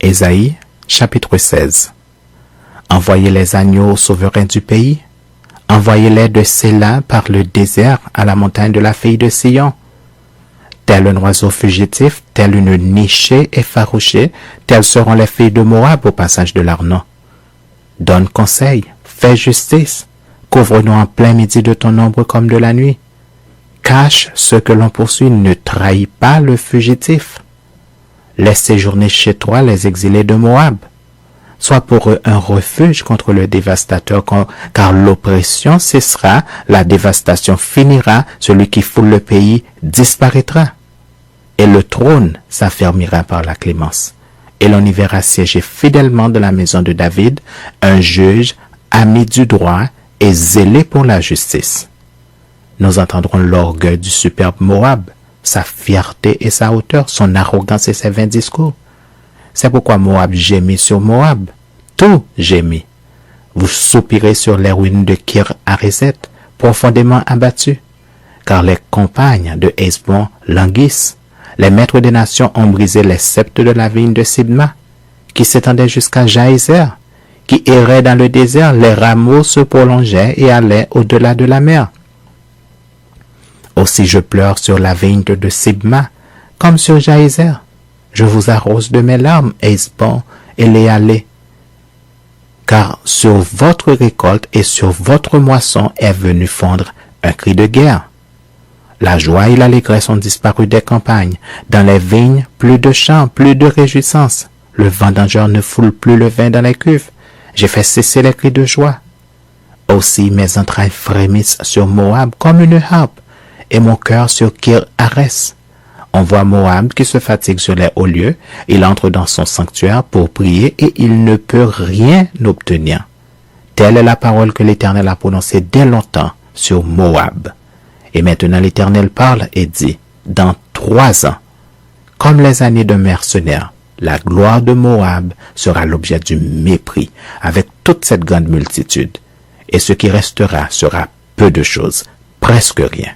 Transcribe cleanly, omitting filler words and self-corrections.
Ésaïe, chapitre 16. Envoyez les agneaux aux souverains du pays. Envoyez-les de Séla par le désert à la montagne de la fille de Sion. Tel un oiseau fugitif, tel une nichée effarouchée, telles seront les filles de Moab au passage de l'Arnon. Donne conseil, fais justice, couvre-nous en plein midi de ton ombre comme de la nuit. Cache ce que l'on poursuit, ne trahis pas le fugitif. Laisse séjourner chez toi les exilés de Moab. Sois pour eux un refuge contre le dévastateur, car l'oppression cessera, la dévastation finira, celui qui foule le pays disparaîtra. Et le trône s'affermira par la clémence. Et l'on y verra siéger fidèlement de la maison de David un juge ami du droit et zélé pour la justice. Nous entendrons l'orgueil du superbe Moab, sa fierté et sa hauteur, son arrogance et ses vains discours. C'est pourquoi Moab gémit sur Moab. Tout gémit. Vous soupirez sur les ruines de Kir-Hareset, profondément abattus, car les compagnes de Hesbon languissent. Les maîtres des nations ont brisé les sceptres de la vigne de Sibma, qui s'étendait jusqu'à Jaézer, qui errait dans le désert, les rameaux se prolongeaient et allaient au-delà de la mer. Aussi je pleure sur la vigne de Sibma, comme sur Jaézer. Je vous arrose de mes larmes, Hesbon et Léalé, car sur votre récolte et sur votre moisson est venu fondre un cri de guerre. La joie et l'allégresse ont disparu des campagnes. Dans les vignes, plus de chants, plus de réjouissance. Le vendangeur ne foule plus le vin dans les cuves. J'ai fait cesser les cris de joie. Aussi mes entrailles frémissent sur Moab comme une harpe, et mon cœur sur Kir-Hares. On voit Moab qui se fatigue sur les hauts lieux. Il entre dans son sanctuaire pour prier et il ne peut rien obtenir. Telle est la parole que l'Éternel a prononcée dès longtemps sur Moab. Et maintenant l'Éternel parle et dit, dans 3 ans, comme les années de mercenaires, la gloire de Moab sera l'objet du mépris avec toute cette grande multitude. Et ce qui restera sera peu de choses, presque rien.